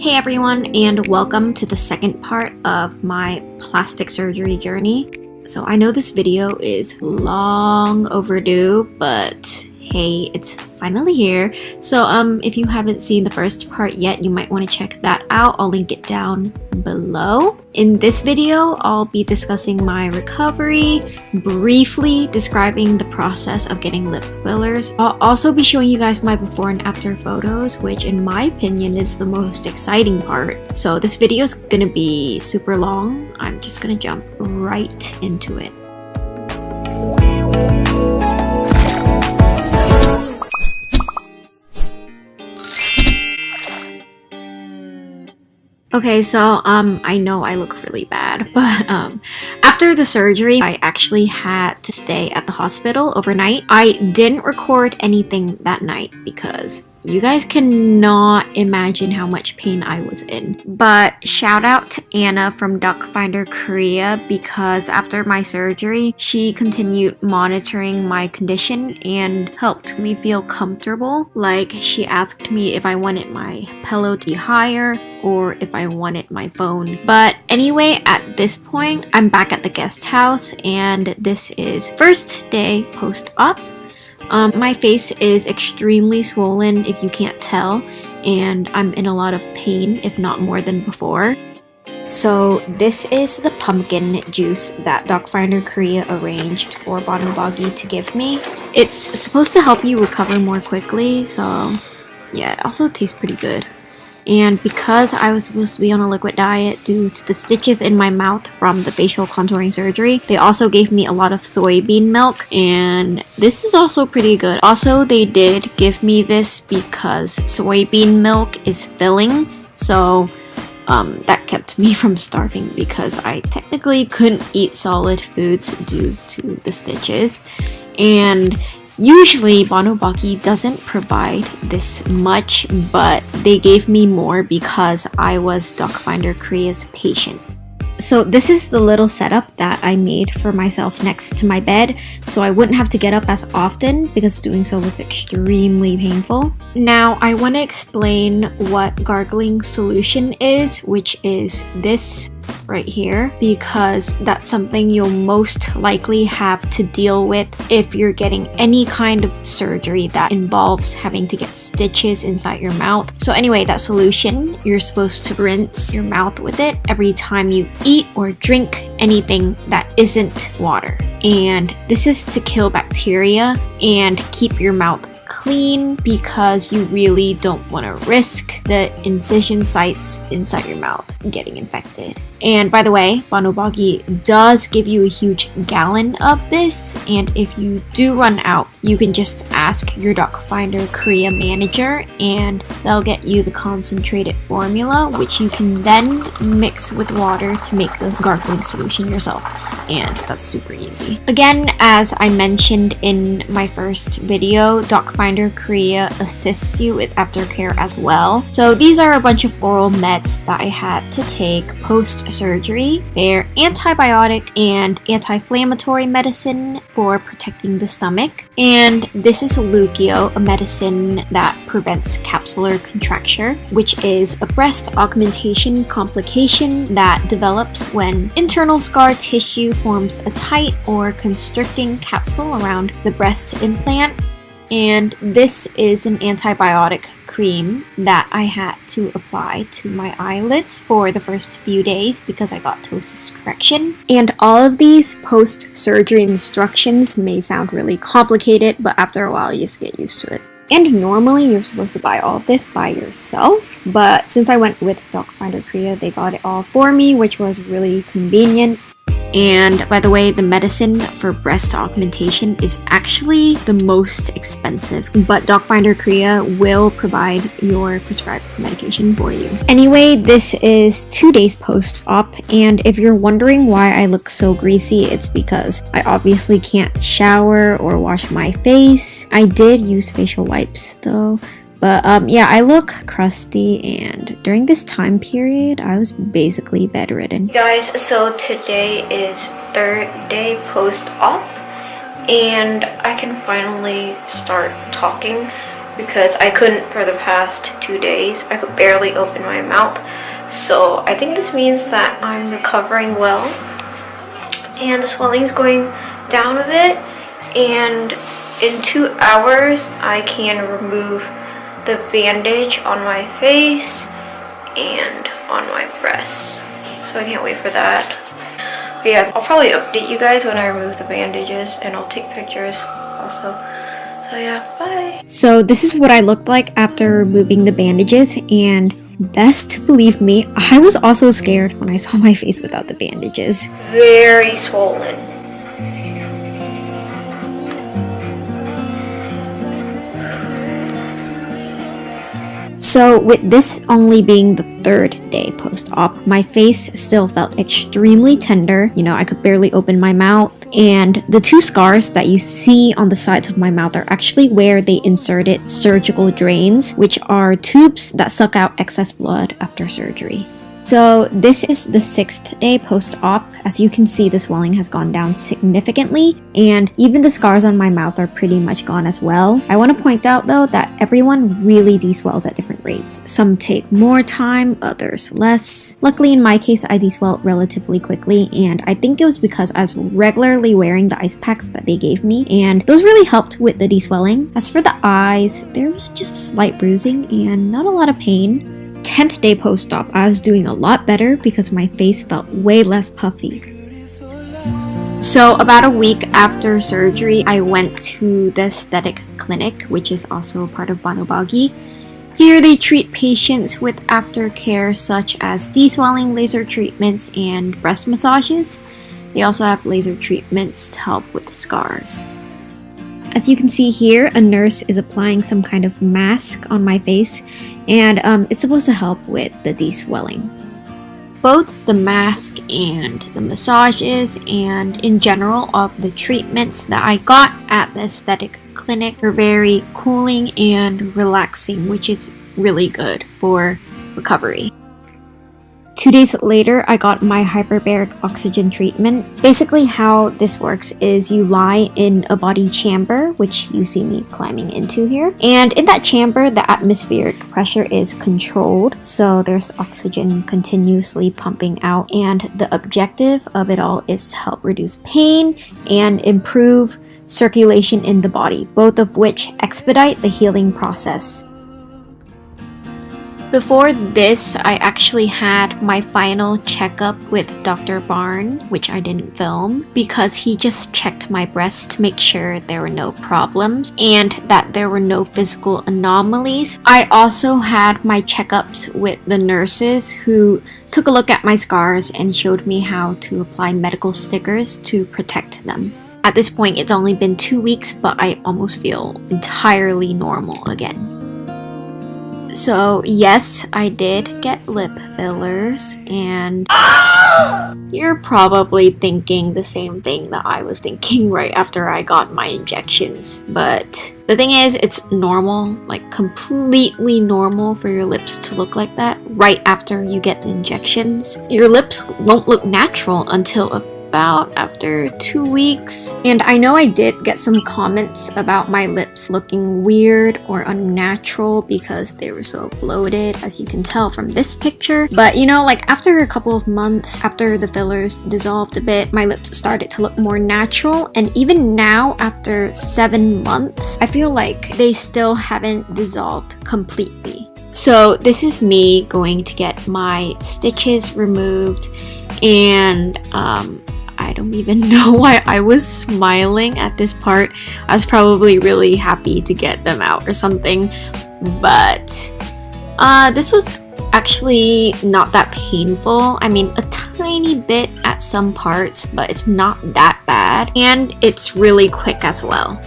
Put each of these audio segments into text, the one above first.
Hey everyone, and welcome to the second part of my plastic surgery journey. So I know this video is long overdue, but hey, it's finally here. So if you haven't seen the first part yet, you might want to check that out. I'll link it down below. In this video, I'll be discussing my recovery, briefly describing the process of getting lip fillers. I'll also be showing you guys my before and after photos, which in my opinion is the most exciting part. So this video is gonna be super long. I'm just gonna jump right into it. Okay, so I know I look really bad, but after the surgery, I actually had to stay at the hospital overnight. I didn't record anything that night because you guys cannot imagine how much pain I was in. But shout out to Anna from Finder Korea, because after my surgery, she continued monitoring my condition and helped me feel comfortable. Like, she asked me if I wanted my pillow to be higher or if I wanted my phone. But anyway, at this point, I'm back at the guest house, and this is first day post-op. My face is extremely swollen, if you can't tell, and I'm in a lot of pain, if not more than before. So this is the pumpkin juice that Finder Korea arranged for Banobagi to give me. It's supposed to help you recover more quickly, so yeah, it also tastes pretty good. And because I was supposed to be on a liquid diet due to the stitches in my mouth from the facial contouring surgery, they also gave me a lot of soybean milk, and this is also pretty good. Also, they did give me this because soybean milk is filling, so that kept me from starving because I technically couldn't eat solid foods due to the stitches. And usually Banobagi doesn't provide this much, but they gave me more because I was Finder Korea's patient. So this is the little setup that I made for myself next to my bed, so I wouldn't have to get up as often because doing so was extremely painful. Now I want to explain what gargling solution is, which is this right here, because that's something you'll most likely have to deal with if you're getting any kind of surgery that involves having to get stitches inside your mouth. So anyway, that solution, you're supposed to rinse your mouth with it every time you eat or drink anything that isn't water. And this is to kill bacteria and keep your mouth clean, because you really don't want to risk the incision sites inside your mouth getting infected. And by the way, Banobagi does give you a huge gallon of this, and if you do run out, you can just ask your Finder Korea manager and they'll get you the concentrated formula, which you can then mix with water to make the gargling solution yourself, and that's super easy. Again, as I mentioned in my first video, Finder Korea assists you with aftercare as well. So these are a bunch of oral meds that I had to take post-surgery. They're antibiotic and anti-inflammatory medicine for protecting the stomach. And this is Leukio, a medicine that prevents capsular contracture, which is a breast augmentation complication that develops when internal scar tissue forms a tight or constricting capsule around the breast implant. And this is an antibiotic cream that I had to apply to my eyelids for the first few days because I got ptosis correction. And all of these post-surgery instructions may sound really complicated, but after a while you just get used to it. And normally you're supposed to buy all of this by yourself, but since I went with Finder Korea, they got it all for me, which was really convenient. And by the way, the medicine for breast augmentation is actually the most expensive, but Finder Korea will provide your prescribed medication for you. Anyway, this is 2 days post-op, and if you're wondering why I look so greasy, it's because I obviously can't shower or wash my face. I did use facial wipes though. But yeah, I look crusty, and during this time period, I was basically bedridden. Guys, so today is third day post-op, and I can finally start talking. because I couldn't for the past 2 days. I could barely open my mouth. So I think this means that I'm recovering well. And the swelling is going down a bit. And in 2 hours, I can remove the bandage on my face and on my breasts. So I can't wait for that. But yeah, I'll probably update you guys when I remove the bandages, and I'll take pictures also. So yeah, bye. So this is what I looked like after removing the bandages, and best believe me, I was also scared when I saw my face without the bandages. Very swollen. So with this only being the 3rd day post-op, my face still felt extremely tender. You know, I could barely open my mouth, and the 2 scars that you see on the sides of my mouth are actually where they inserted surgical drains, which are tubes that suck out excess blood after surgery. So this is the 6th day post-op. As you can see, the swelling has gone down significantly, and even the scars on my mouth are pretty much gone as well. I want to point out though that everyone really deswells at different rates. Some take more time, others less. Luckily in my case, I deswelled relatively quickly, and I think it was because I was regularly wearing the ice packs that they gave me, and those really helped with the deswelling. As for the eyes, there was just slight bruising and not a lot of pain. 10th day post-op, I was doing a lot better because my face felt way less puffy. So about a week after surgery, I went to the aesthetic clinic, which is also part of Banobagi. Here they treat patients with aftercare such as deswelling, laser treatments, and breast massages. They also have laser treatments to help with scars. As you can see here, a nurse is applying some kind of mask on my face, and it's supposed to help with the deswelling. Both the mask and the massages and in general of the treatments that I got at the aesthetic clinic are very cooling and relaxing, which is really good for recovery. 2 days later, I got my hyperbaric oxygen treatment. Basically how this works is you lie in a body chamber, which you see me climbing into here. And in that chamber, the atmospheric pressure is controlled. So there's oxygen continuously pumping out. And the objective of it all is to help reduce pain and improve circulation in the body, both of which expedite the healing process. Before this, I actually had my final checkup with Dr. Barn, which I didn't film, because he just checked my breasts to make sure there were no problems and that there were no physical anomalies. I also had my checkups with the nurses who took a look at my scars and showed me how to apply medical stickers to protect them. At this point, it's only been 2 weeks, but I almost feel entirely normal again. So yes, I did get lip fillers, and you're probably thinking the same thing that I was thinking right after I got my injections. But the thing is, it's normal, like completely normal for your lips to look like that right after you get the injections. Your lips won't look natural until about after 2 weeks. And I know I did get some comments about my lips looking weird or unnatural because they were so bloated, as you can tell from this picture. But you know, like after a couple of months, after the fillers dissolved a bit, my lips started to look more natural. And even now, after 7 months, I feel like they still haven't dissolved completely. So this is me going to get my stitches removed, and I don't even know why I was smiling at this part. I was probably really happy to get them out or something. But this was actually not that painful. I mean, a tiny bit at some parts, but it's not that bad. And it's really quick as well.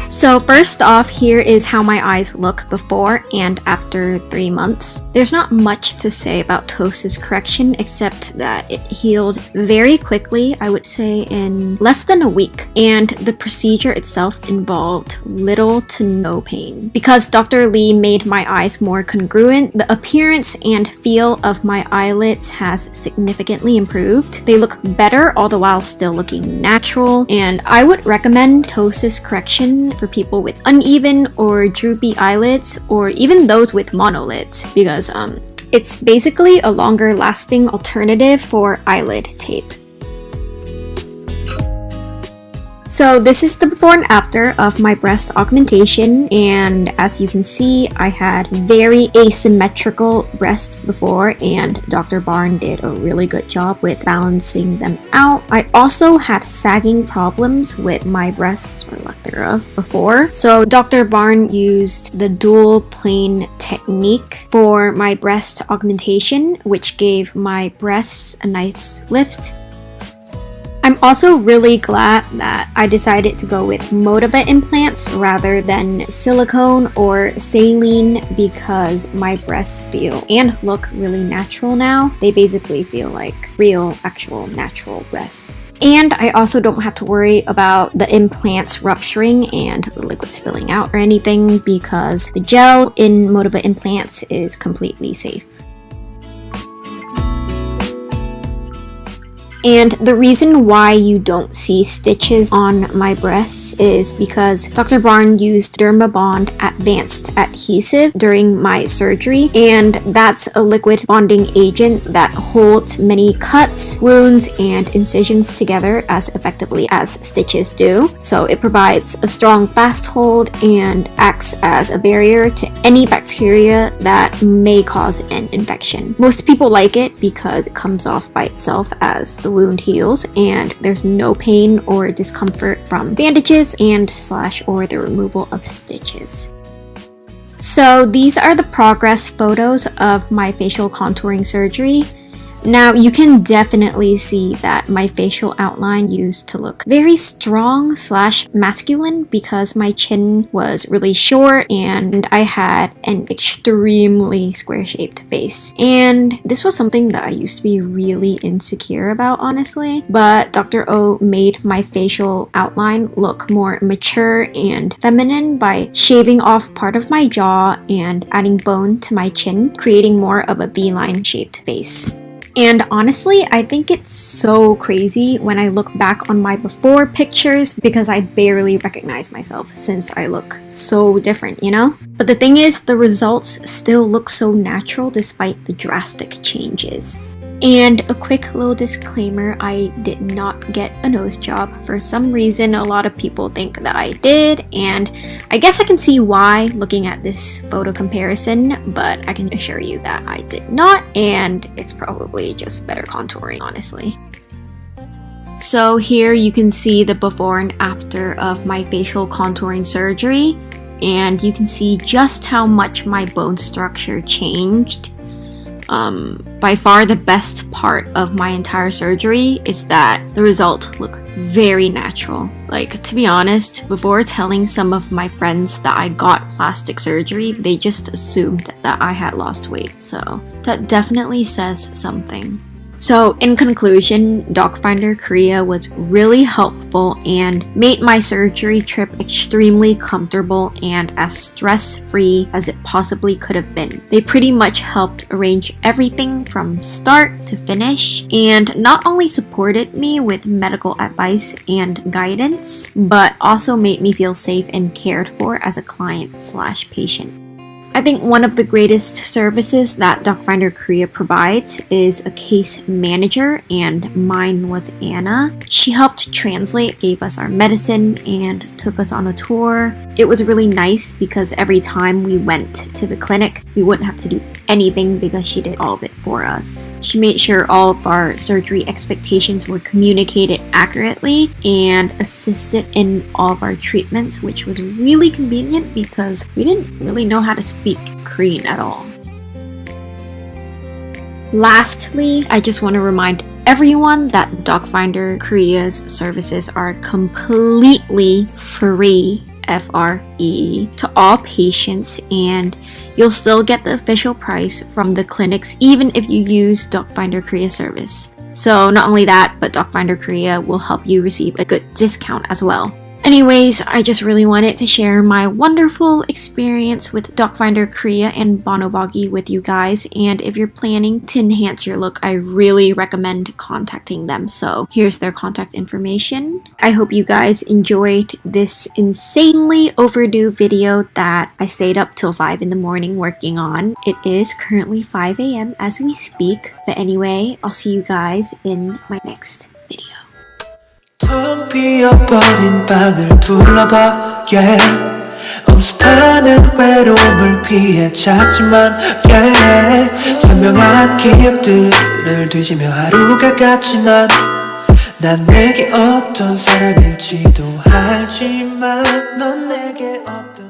So first off, here is how my eyes look before and after 3 months. There's not much to say about ptosis correction except that it healed very quickly, I would say in less than a week. And the procedure itself involved little to no pain. Because Dr. Lee made my eyes more congruent, the appearance and feel of my eyelids has significantly improved. They look better all the while still looking natural, and I would recommend ptosis correction for people with uneven or droopy eyelids, or even those with monolids, because it's basically a longer lasting alternative for eyelid tape. So this is the before and after of my breast augmentation, and as you can see, I had very asymmetrical breasts before, and Dr. Barn did a really good job with balancing them out. I also had sagging problems with my breasts, or lack thereof, before. So Dr. Barn used the dual plane technique for my breast augmentation, which gave my breasts a nice lift. I'm also really glad that I decided to go with Motiva implants rather than silicone or saline, because my breasts feel and look really natural now. They basically feel like real, actual, natural breasts. And I also don't have to worry about the implants rupturing and the liquid spilling out or anything, because the gel in Motiva implants is completely safe. And the reason why you don't see stitches on my breasts is because Dr. Barn used Dermabond Advanced Adhesive during my surgery, and that's a liquid bonding agent that holds many cuts, wounds, and incisions together as effectively as stitches do. So it provides a strong fast hold and acts as a barrier to any bacteria that may cause an infection. Most people like it because it comes off by itself as the wound heals, and there's no pain or discomfort from bandages and or the removal of stitches. So these are the progress photos of my facial contouring surgery. Now you can definitely see that my facial outline used to look very strong / masculine because my chin was really short and I had an extremely square-shaped face. And this was something that I used to be really insecure about, honestly. But Dr. O made my facial outline look more mature and feminine by shaving off part of my jaw and adding bone to my chin, creating more of a V-line shaped face. And honestly, I think it's so crazy when I look back on my before pictures because I barely recognize myself since I look so different, you know? But the thing is, the results still look so natural despite the drastic changes. And a quick little disclaimer, I did not get a nose job. For some reason, a lot of people think that I did, and I guess I can see why looking at this photo comparison, but I can assure you that I did not, and it's probably just better contouring, honestly. So here you can see the before and after of my facial contouring surgery, and you can see just how much my bone structure changed. By far the best part of my entire surgery is that the results look very natural. Like, to be honest, before telling some of my friends that I got plastic surgery, they just assumed that I had lost weight, so that definitely says something. So in conclusion, DocFinder Korea was really helpful and made my surgery trip extremely comfortable and as stress-free as it possibly could have been. They pretty much helped arrange everything from start to finish and not only supported me with medical advice and guidance, but also made me feel safe and cared for as a client/patient. I think one of the greatest services that DocFinder Korea provides is a case manager, and mine was Anna. She helped translate, gave us our medicine, and took us on a tour. It was really nice because every time we went to the clinic, we wouldn't have to do anything because she did all of it for us. She made sure all of our surgery expectations were communicated accurately and assisted in all of our treatments, which was really convenient because we didn't really know how to speak Korean at all. Lastly, I just want to remind everyone that DocFinder Korea's services are completely free, FRE, to all patients, and you'll still get the official price from the clinics even if you use DocFinder Korea service. So not only that, but DocFinder Korea will help you receive a good discount as well. Anyways, I just really wanted to share my wonderful experience with Docfinder Korea and Banobagi with you guys, and if you're planning to enhance your look, I really recommend contacting them. So here's their contact information. I hope you guys enjoyed this insanely overdue video that I stayed up till 5 in the morning working on. It is currently 5 a.m. as we speak, but anyway, I'll see you guys in my next video. 텅 비어버린 방을 둘러봐 yeah. 엄습하는 외로움을 피해 찾지만 yeah. 선명한 기억들을 뒤지며 하루가 같이 난 내게 어떤 사람일지도 알지만 넌 내게 어떤